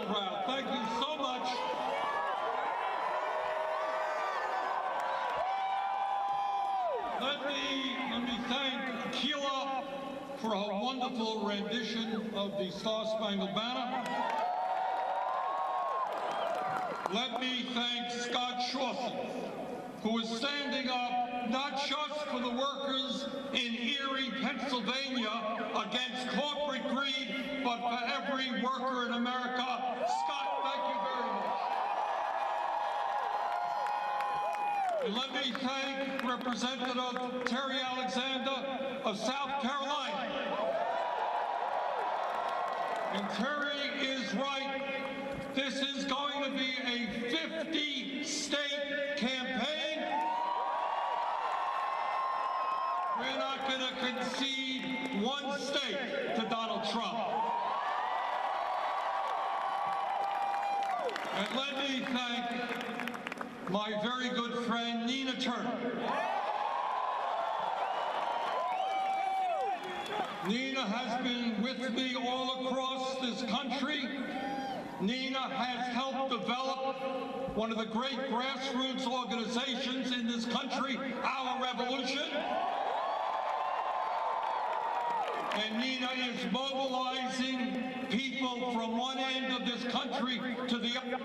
crowd. Thank you so much. Let me thank Keila for her wonderful rendition of the Star-Spangled Banner. Let me thank Scott Shawson, who is standing up not just for the workers in Erie, Pennsylvania against corporate greed, but for every worker in America. Scott, thank you very much. And let me thank Representative Terry Alexander of South Carolina. And Terry is right. This is going to be a 50-state campaign. We're not going to concede one state to Donald Trump. And let me thank my very good friend, Nina Turner. Nina has been with me all across this country. Nina has helped develop one of the great grassroots organizations in this country, Our Revolution. And Nina is mobilizing people from one end of this country to the other.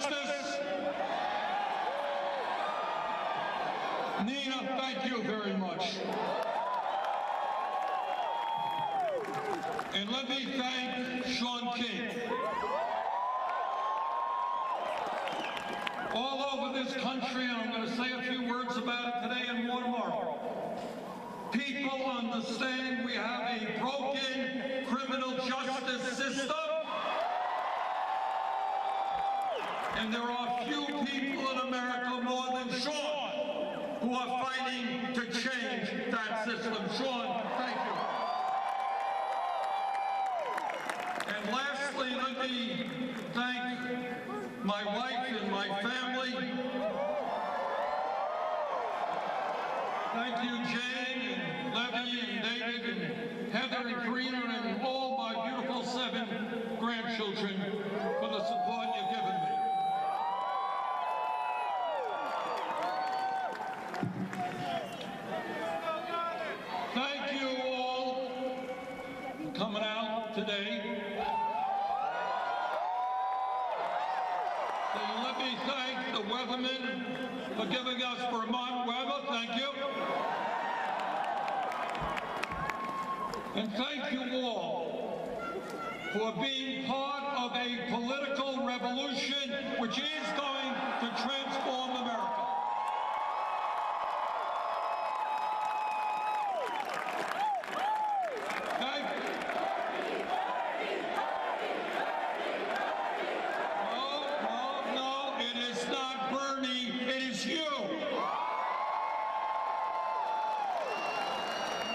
Justice. Nina, thank you very much. And let me thank Sean King. All over this country, and I'm going to say a few words about it today and more tomorrow, people understand we have a broken criminal justice system, and there are few people in America more than Sean who are fighting to change that system. Sean, thank you. And lastly, let me thank my wife and my family. Thank you, Jane and Levy and David and Heather and Karina and all my beautiful 7 grandchildren for the support you've given me. Thank you all for coming out today. And let me thank the weathermen for giving us Vermont weather. Thank you. And thank you all for being part of a political revolution which is going to transform America.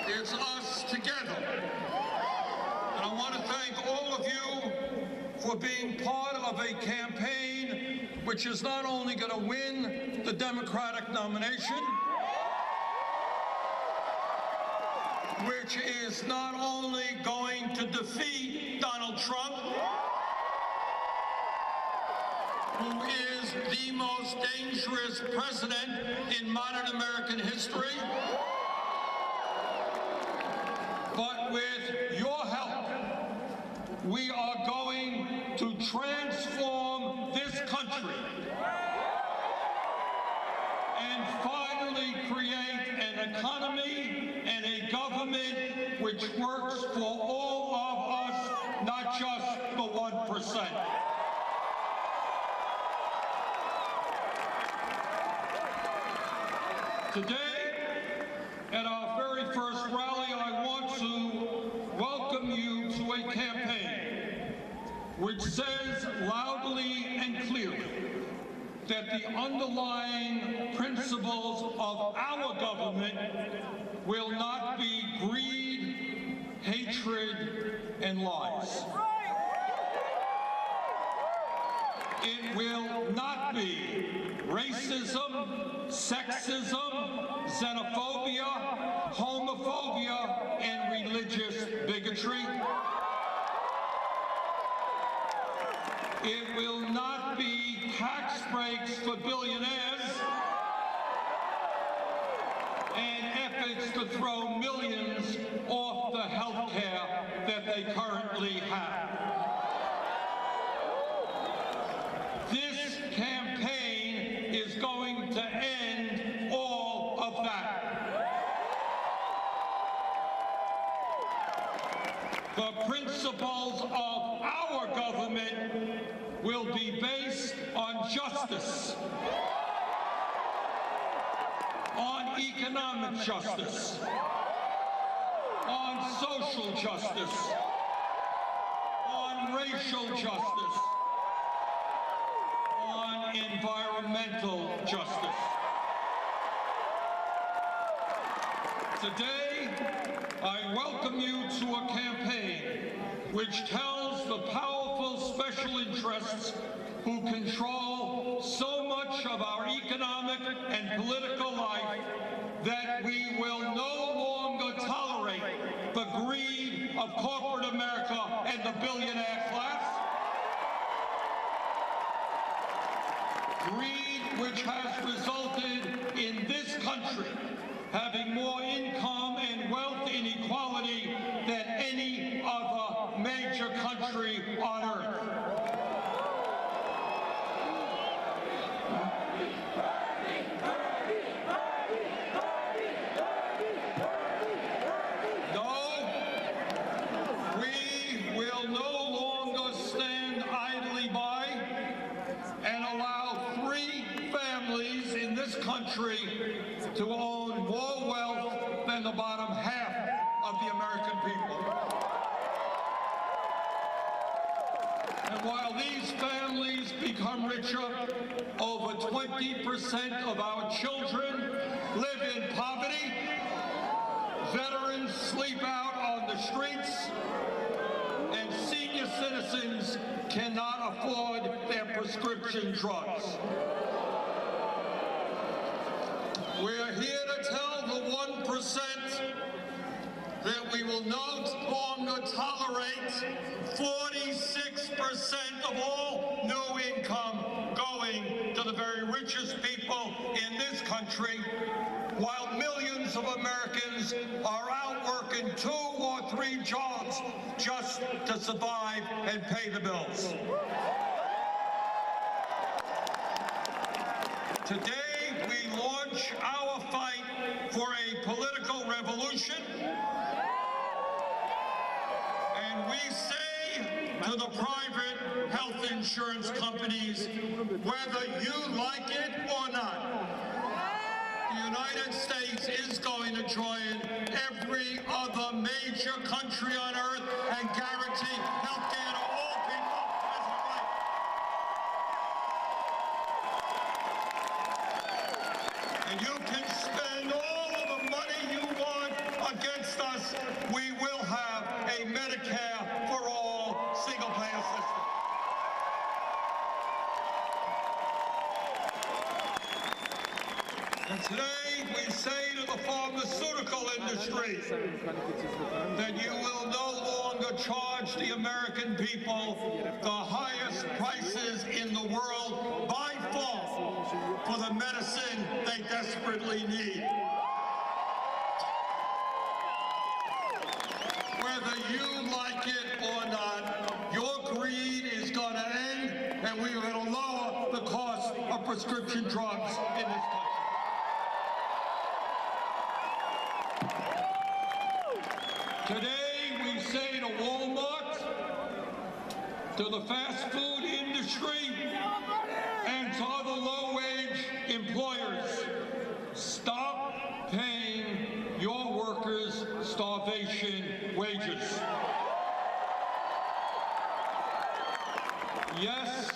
It's us together. And I want to thank all of you for being part of a campaign which is not only going to win the Democratic nomination, which is not only going to defeat Donald Trump, who is the most dangerous president in modern American history, but with your help, we are going to transform this country and finally create an economy and a government which works for all of us, not just the 1%. Today, at our very first rally, I want to welcome you to a campaign which says loudly and clearly that the underlying principles of our government will not be greed, hatred, and lies. It will not be racism, sexism, xenophobia, homophobia, and religious bigotry. bigotry. It will not be tax breaks for billionaires and efforts to throw millions off the health care that they currently have. This campaign is going to end all of that. The principles of our government will be based on justice, on economic justice, on social justice, on racial justice, on environmental justice. Today, I welcome you to a campaign which tells the powerful special interests who control so much of our economic and political life that we will no longer tolerate the greed of corporate America and the billionaire class. Greed which has resulted in this country having more income and wealth inequality than any other major country on earth. No, we will no longer stand idly by and allow 3 families in this country to own more wealth than the bottom half of the American people. And while these families become richer, over 20% of our children live in poverty, veterans sleep out on the streets, and senior citizens cannot afford their prescription drugs. We're here to tell the 1% that we will no longer tolerate 46% of all new income going to the very richest people in this country, while millions of Americans are out working 2 or 3 jobs just to survive and pay the bills. Today, we launch our fight for a political revolution, and we say to the private health insurance companies, whether you like it or not, the United States is going to join every other major country on earth and guarantee health care to all people as a right. And you can spend all of the money you want against us. We will have a Medicare for all single-payer system. And today we say to the pharmaceutical industry that you will no longer charge the American people the highest prices in the world by far for the medicine they desperately need. Whether you like it or not, your greed is going to end, and we are going to lower the cost of prescription drugs in this country. Today, we say to Walmart, to the fast food industry, and to other low-wage employers, stop paying your workers starvation wages. Yes,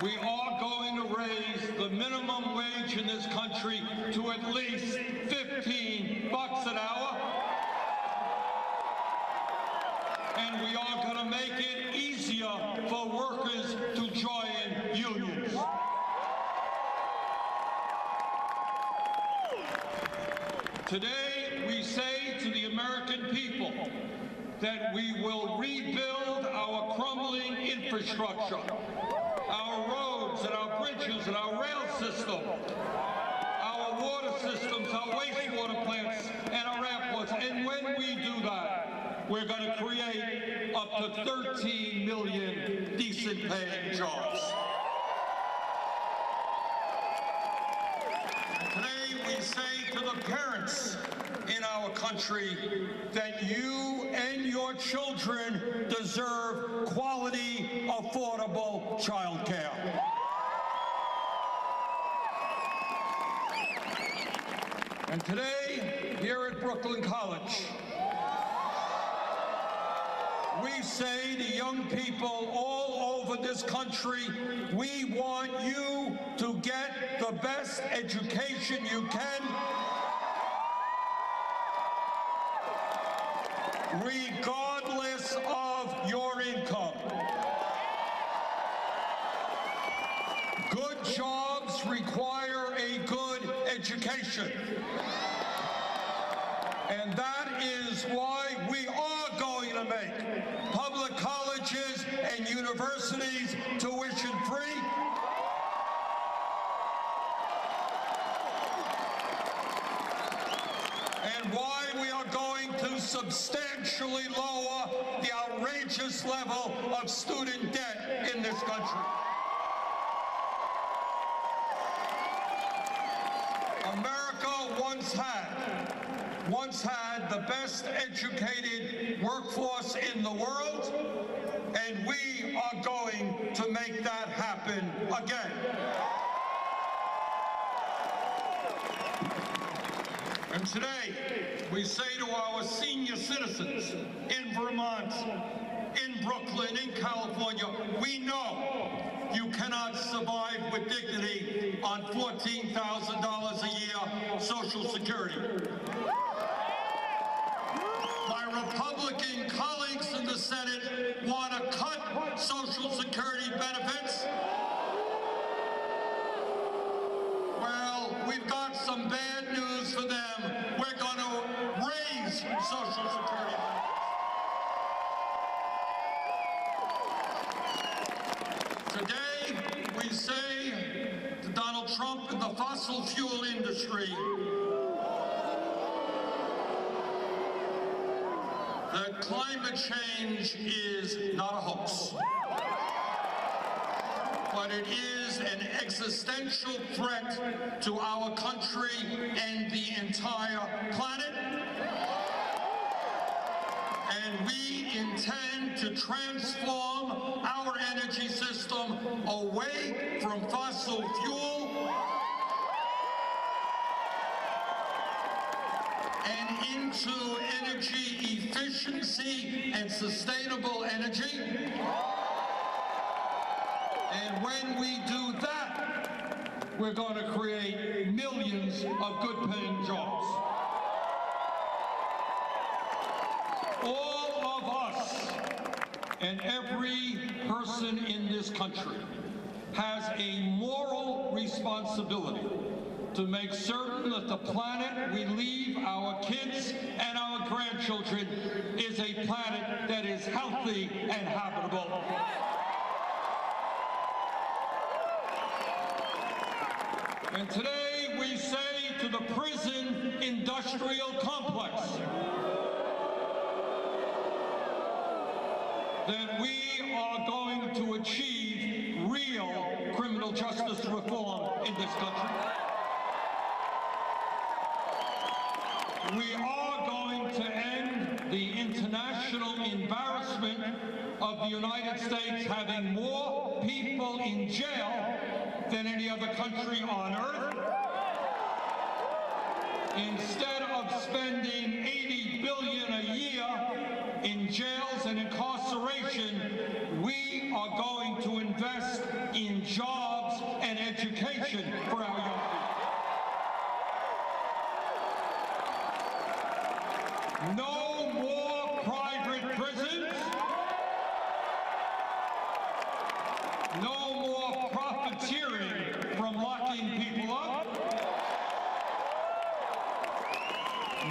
we are going to raise the minimum wage in this country to at least $15 an hour. And we are going to make it easier for workers to join unions. Today, we say to the American people that we will rebuild our crumbling infrastructure, our roads and our bridges and our rail system, our water systems, our wastewater plants, and our airports. And when we do that, we're going to create up to 13 million decent-paying jobs. Today, we say to the parents in our country that you and your children deserve quality, affordable child care. And today, here at Brooklyn College, we say to young people all over this country, we want you to get the best education you can, regardless of your income. Good jobs require a good education. And that is why we are going to make public colleges and universities tuition-free. And why we are going to substantially lower the outrageous level of student debt in this country. America once had the best educated workforce in the world, and we are going to make that happen again. And today, we say to our senior citizens in Vermont, in Brooklyn, in California, we know you cannot survive with dignity on $14,000 a year Social Security. My Republican colleagues in the Senate want to cut Social Security benefits. Well, we've got some bad news for them. We're going to raise Social Security benefits. Today, we say to Donald Trump and the fossil fuel industry that climate change is not a hoax, but it is an existential threat to our country and the entire planet. And we intend to transform our energy system away from fossil fuel and into energy efficiency and sustainable energy. And when we do that, we're going to create millions of good-paying jobs. All of us and every person in this country has a moral responsibility to make certain that the planet we leave our kids and our grandchildren is a planet that is healthy and habitable. And today we say to the prison industrial complex that we are going to achieve real criminal justice reform in this country. We are going to end the international embarrassment of the United States having more people in jail than any other country on earth. Instead of spending $80 billion a year in jails and incarceration, we are going to invest in jobs and education for our young people. No more private prisons. No more profiteering from locking people up.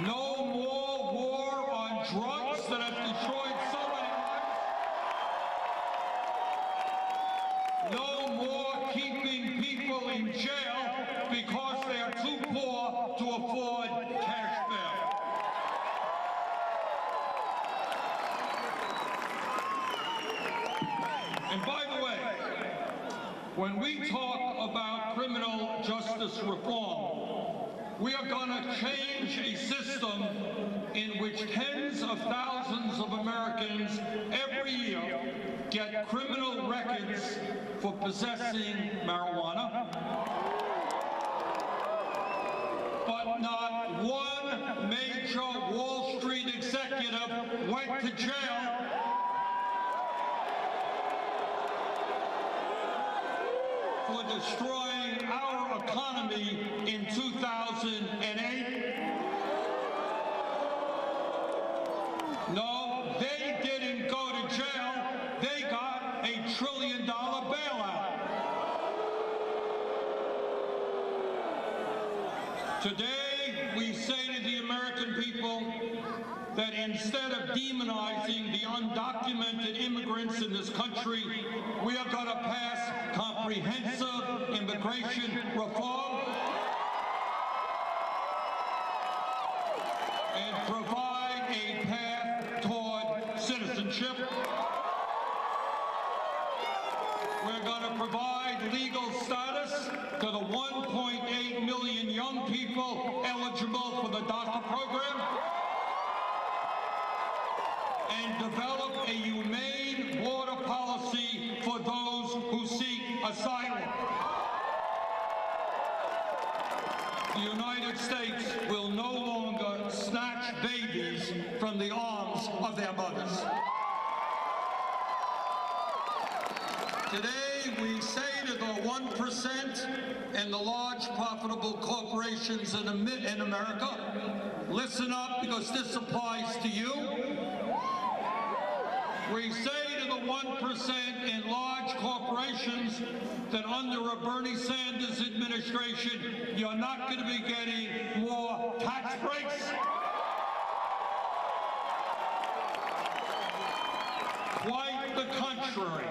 No more war on drugs that have destroyed jail because they are too poor to afford cash bail. And by the way, when we talk about criminal justice reform, we are going to change a system in which tens of thousands of Americans every year get criminal records for possessing marijuana, but not one major Wall Street executive went to jail for destroying our economy in 2008. No, they didn't go to jail. They got a $1 trillion bailout. Today, we say to the American people that instead of demonizing the undocumented immigrants in this country, we are going to pass comprehensive immigration reform and provide a path toward citizenship. We're going to provide legal status to the 1.8 million young people eligible for the DACA program and develop a humane border policy for those who seek asylum. The United States will no longer snatch babies from the arms of their mothers. Today, we say to the 1% and the large profitable corporations in America, listen up because this applies to you. We say to the 1% in large corporations that under a Bernie Sanders administration, you're not going to be getting more tax breaks. Quite the contrary.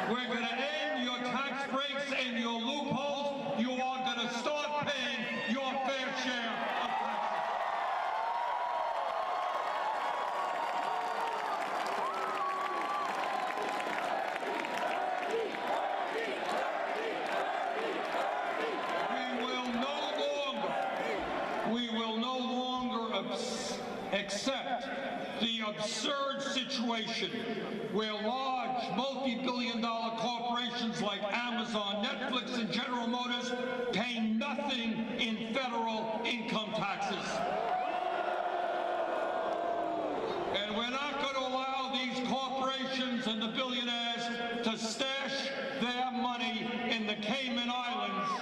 We're going to end your tax breaks and your loopholes. You are going to start paying your fair share of taxes. We will no longer accept the absurd situation where large multi-billion-dollar corporations like Amazon, Netflix, and General Motors pay nothing in federal income taxes. And we're not going to allow these corporations and the billionaires to stash their money in the Cayman Islands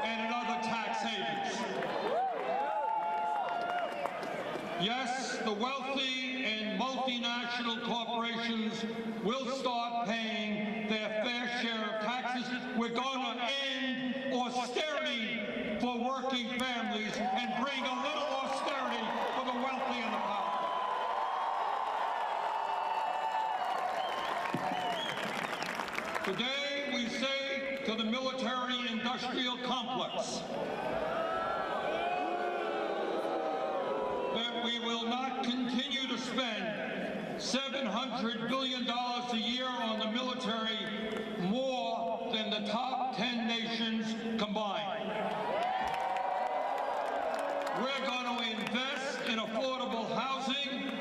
and in other tax havens. Yes, the wealthy and multinational corporations will start paying their fair share of taxes. We're going to end austerity for working families and bring a little austerity for the wealthy and the powerful. Today, we say to the military-industrial complex that we will not continue to spend $700 billion a year on the military, more than the top 10 nations combined. We're going to invest in affordable housing.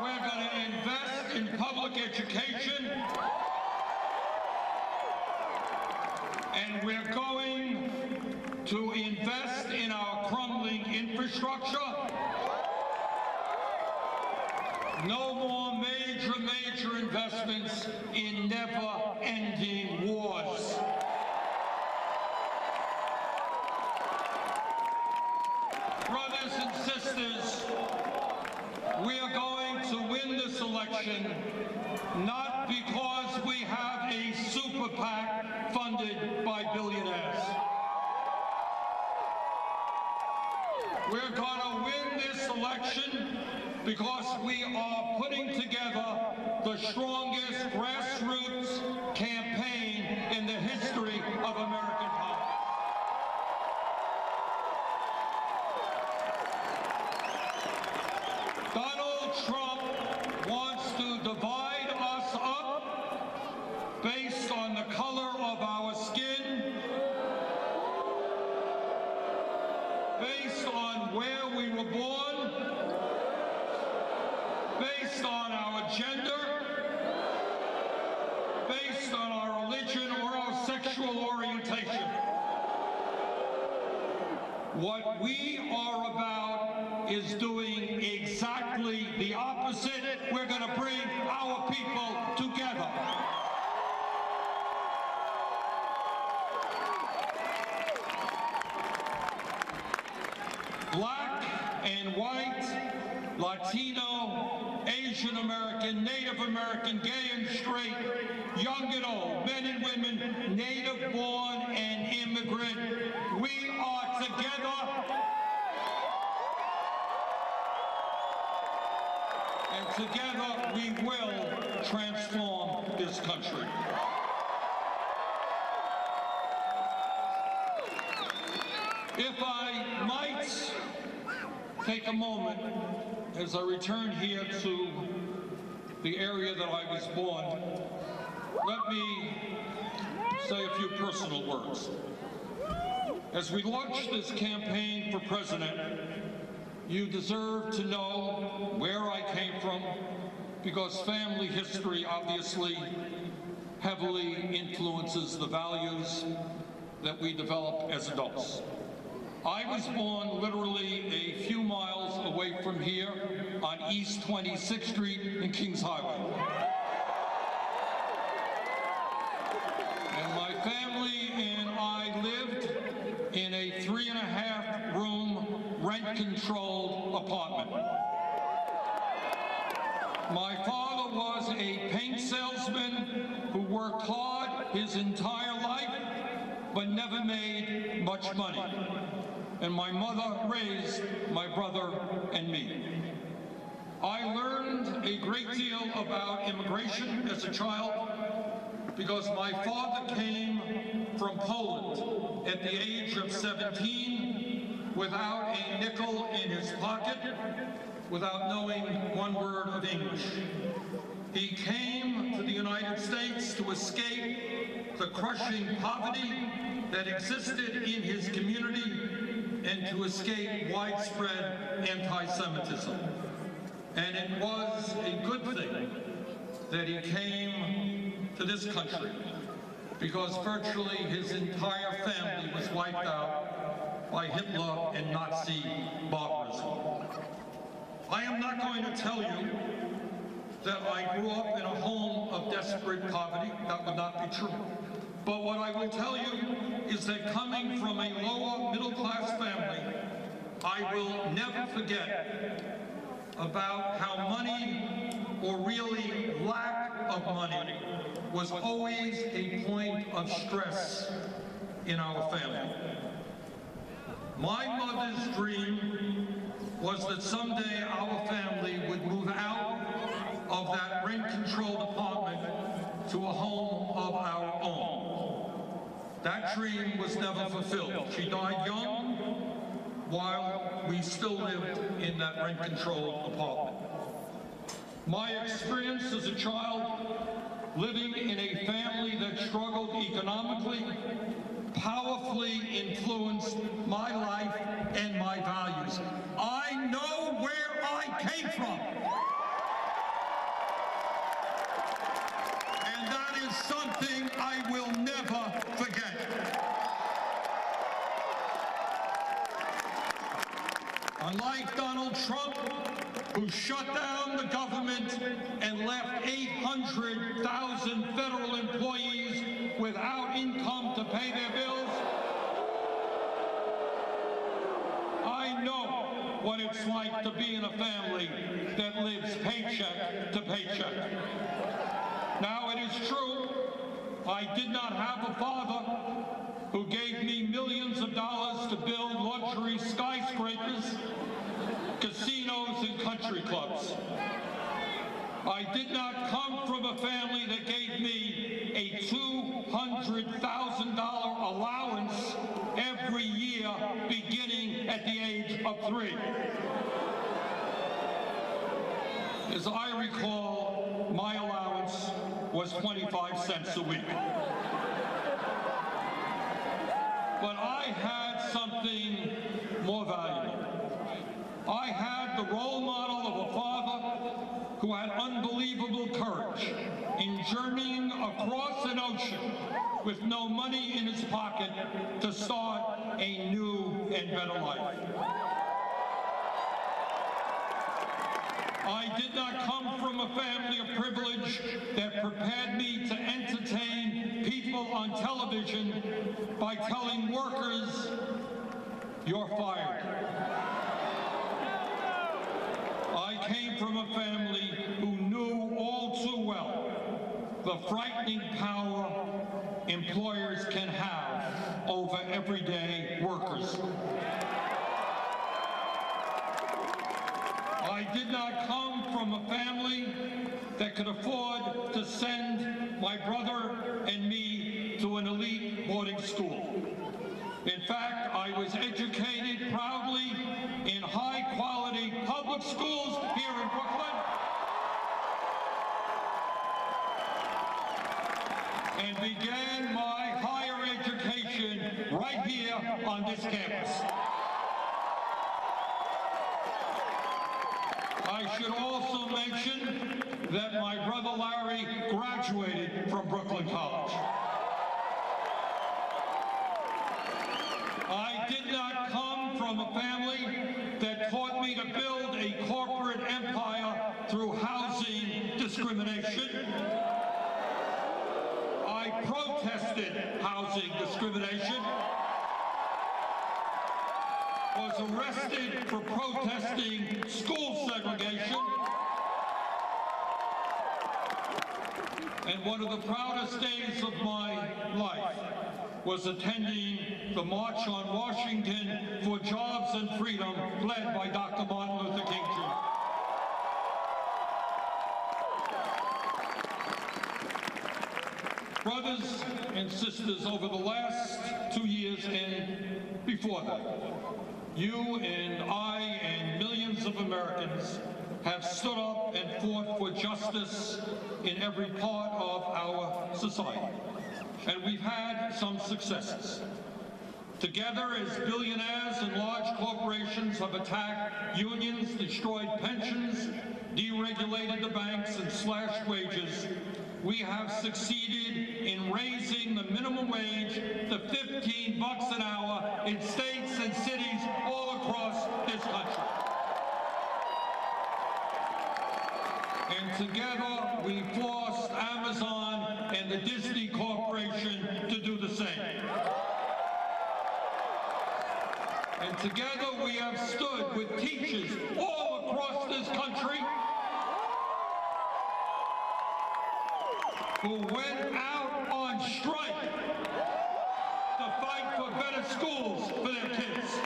We're going to invest in public education. And we're going to invest in our crumbling infrastructure. No more major investments in never-ending wars. Brothers and sisters, we are going to win this election not because we have a super PAC funded by billionaires. We're going to win this election because we are putting together the strongest grassroots campaign in the history of American politics. Donald Trump wants to divide us up based on the color of our skin, based on where we were born, based on our gender, based on our religion or our sexual orientation. What we are about is doing exactly the opposite. We're going to bring our people together. Black and white, Latino, Asian American, Native American, gay and straight, young and old, men and women, native born and immigrant, we are together. And together we will transform this country. If I might take a moment as I return here to the area that I was born, let me say a few personal words. As we launch this campaign for president, you deserve to know where I came from, because family history obviously heavily influences the values that we develop as adults. I was born literally a few miles away from here on East 26th Street in Kings Highway. And my family and I lived in a 3.5-room rent-controlled apartment. My father was a paint salesman who worked hard his entire life, but never made much money. And my mother raised my brother and me. I learned a great deal about immigration as a child because my father came from Poland at the age of 17 without a nickel in his pocket, without knowing one word of English. He came to the United States to escape the crushing poverty that existed in his community and to escape widespread anti-Semitism. And it was a good thing that he came to this country, because virtually his entire family was wiped out by Hitler and Nazi barbarism. I am not going to tell you that I grew up in a home of desperate poverty. That would not be true. But what I will tell you is that coming from a lower middle-class family, I will never forget about how money, or really lack of money, was always a point of stress in our family. My mother's dream was that someday our family would move out of that rent-controlled apartment to a home of our own. That dream was never fulfilled. She died young while we still lived in that rent-controlled apartment. My experience as a child living in a family that struggled economically powerfully influenced my life and my values. I know where I came from. And that is something I will never forget. Unlike Donald Trump, who shut down the government and left 800,000 federal employees without income to pay their bills, I know what it's like to be in a family that lives paycheck to paycheck. Now, it is true, I did not have a father who gave me millions of dollars to build luxury skyscrapers, casinos, and country clubs. I did not come from a family that gave me a $200,000 allowance every year beginning at the age of 3. As I recall, my allowance was 25 cents a week. But I had something more valuable. I had the role model of a father who had unbelievable courage in journeying across an ocean with no money in his pocket to start a new and better life. I did not come from a family of privilege that prepared me to entertain people on television by telling workers, "You're fired." I came from a family who knew all too well the frightening power employers can have over everyday workers. I did not come from a family that could afford to send my brother and me to an elite boarding school. In fact, I was educated proudly in high-quality public schools here in Brooklyn and began my higher education right here on this campus. I should also mention that my brother Larry graduated from Brooklyn College. I did not come from a family that taught me to build a corporate empire through housing discrimination. I protested housing discrimination, was arrested for protesting school segregation, and one of the proudest days of my life was attending the March on Washington for Jobs and Freedom led by Dr. Martin Luther King Jr. Brothers and sisters, over the last 2 years and before that, you and I and millions of Americans have stood up and fought for justice in every part of our society. And we've had some successes. Together, as billionaires and large corporations have attacked unions, destroyed pensions, deregulated the banks, and slashed wages, we have succeeded in raising the minimum wage to $15 an hour in states and cities all across this country. And together, we forced Amazon and the Disney Corporation to do the same. And together, we have stood with teachers all across this country who went out on strike to fight for better schools for their kids.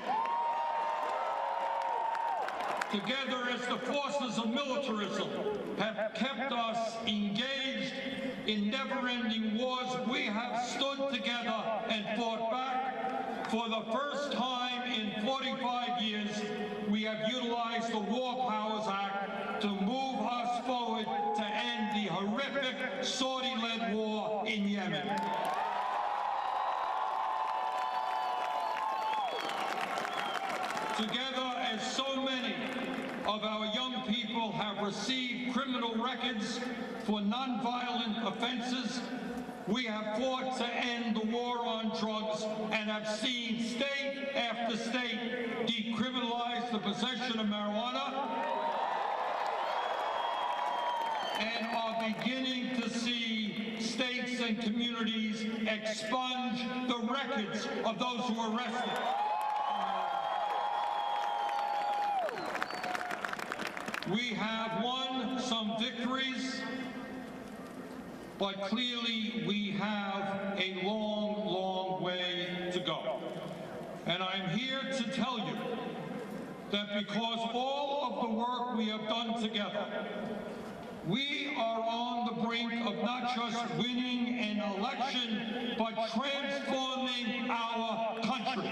Together, as the forces of militarism have kept us engaged in never-ending wars, we have stood together and fought back. For the first time in 45 years, we have utilized the War Powers Act to move us forward to end the horrific Saudi-led war in Yemen. Together, as so many of our young people have received criminal records for nonviolent offenses, we have fought to end the war on drugs and have seen state after state decriminalize the possession of marijuana and are beginning to see states and communities expunge the records of those who are arrested. We have won some victories, but clearly we have a long, long way to go. And I'm here to tell you that because all of the work we have done together We are on the brink of not just winning an election, but transforming our country.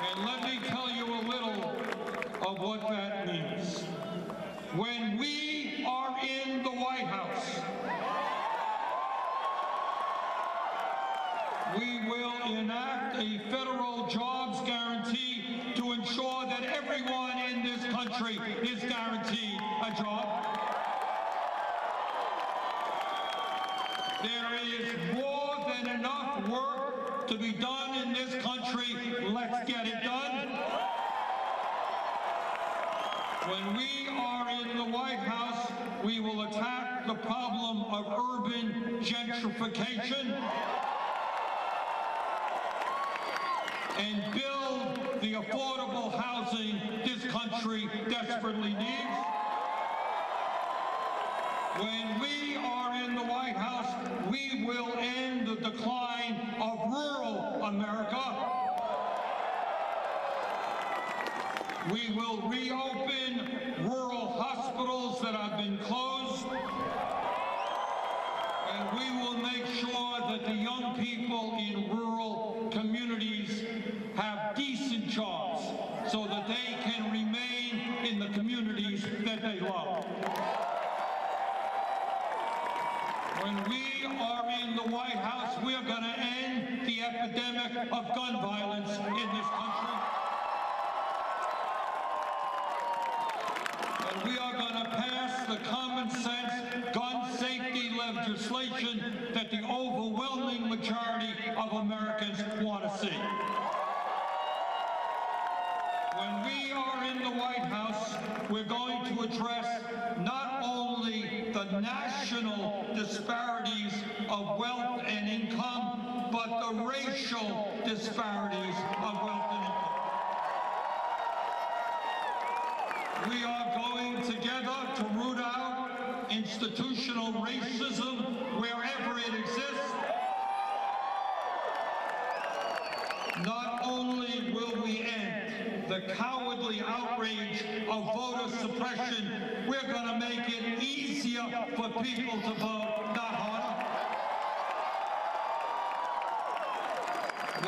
And let me tell you a little of what that means. When we are in the White House, we will enact a federal jobs guarantee to ensure that everyone in this country is guaranteed a job. There is more than enough work to be done in this country. Let's get it done. When we are in the White House, we will attack the problem of urban gentrification and build the affordable housing this country desperately needs. When we are in the White House, we will end the decline of rural America. We will reopen rural hospitals that have been closed. And we will make sure that the young people in rural communities have decent jobs so that they can remain in the communities that they love. When we are in the White House, we are going to end the epidemic of gun violence in this country. And we are going to pass the common sense gun safety legislation that the overwhelming majority of Americans want to see. When we are in the White House, we're going to address not only the national disparities of wealth and income, but the racial disparities of wealth and income. We are going together to root out institutional racism wherever it exists. Not only will we end the cowardly outrage of voter suppression, we're going to make it easier for people to vote, not harder.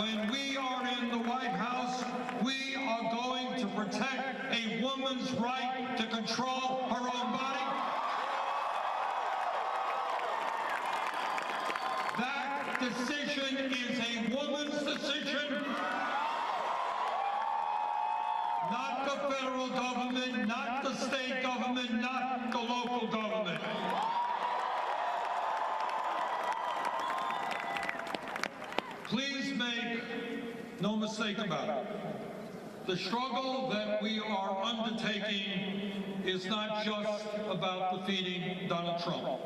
When we are in the White House, we are going to protect a woman's right to control her own body. That decision is a woman's decision, not the federal government, not the state government, not the local government. Please make no mistake about it. The struggle that we are undertaking is not just about defeating Donald Trump.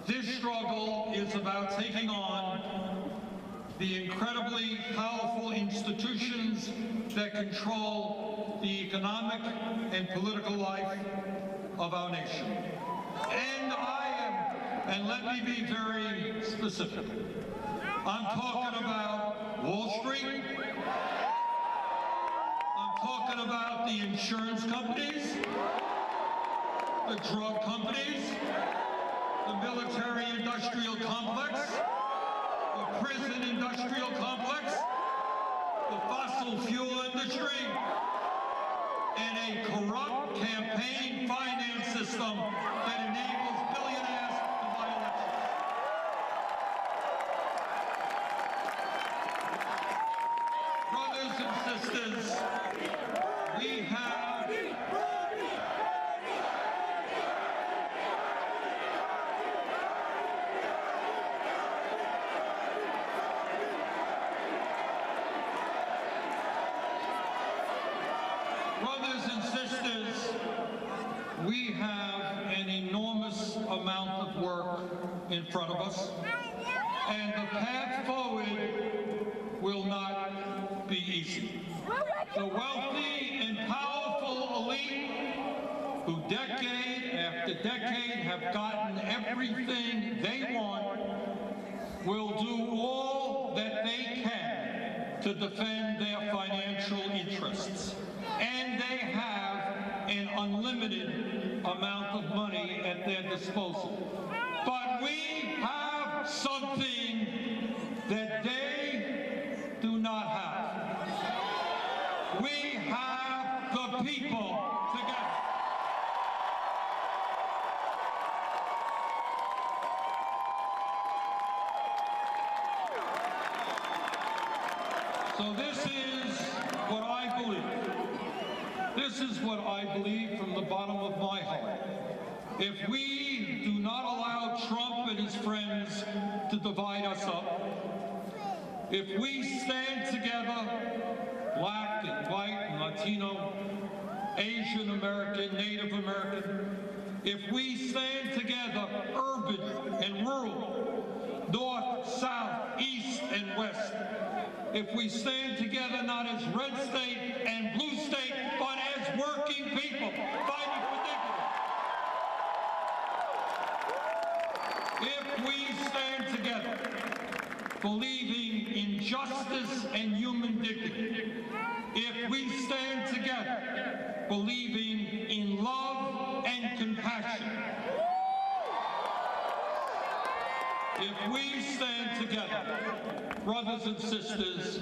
This struggle is about taking on the incredibly powerful institutions that control the economic and political life of our nation. And let me be very specific. I'm talking about Wall Street. I'm talking about the insurance companies, the drug companies, the military-industrial complex, the prison-industrial complex, the fossil fuel industry, and a corrupt campaign finance system that enables billionaires to buy elections. Brothers and sisters, we have we have an enormous amount of work in front of us, and the path forward will not be easy. The wealthy and powerful elite, who decade after decade have gotten everything they want, will do all that they can to defend their financial interests. And they unlimited amount of money at their disposal. But we have something that they do not have. We have the people together. So this is what I believe. This is what I believe from the bottom of my heart. If we do not allow Trump and his friends to divide us up, if we stand together, black and white and Latino, Asian American, Native American, if we stand together, urban and rural, north, south, east, and west, if we stand together not as red state and blue state, but as working people fighting for dignity. If we stand together, believing in justice and human dignity, if we stand together, believing in love and compassion, if we stand together, brothers and sisters,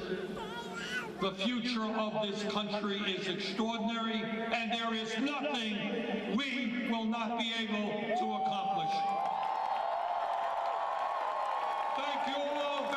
the future of this country is extraordinary, and there is nothing we will not be able to accomplish. Thank you all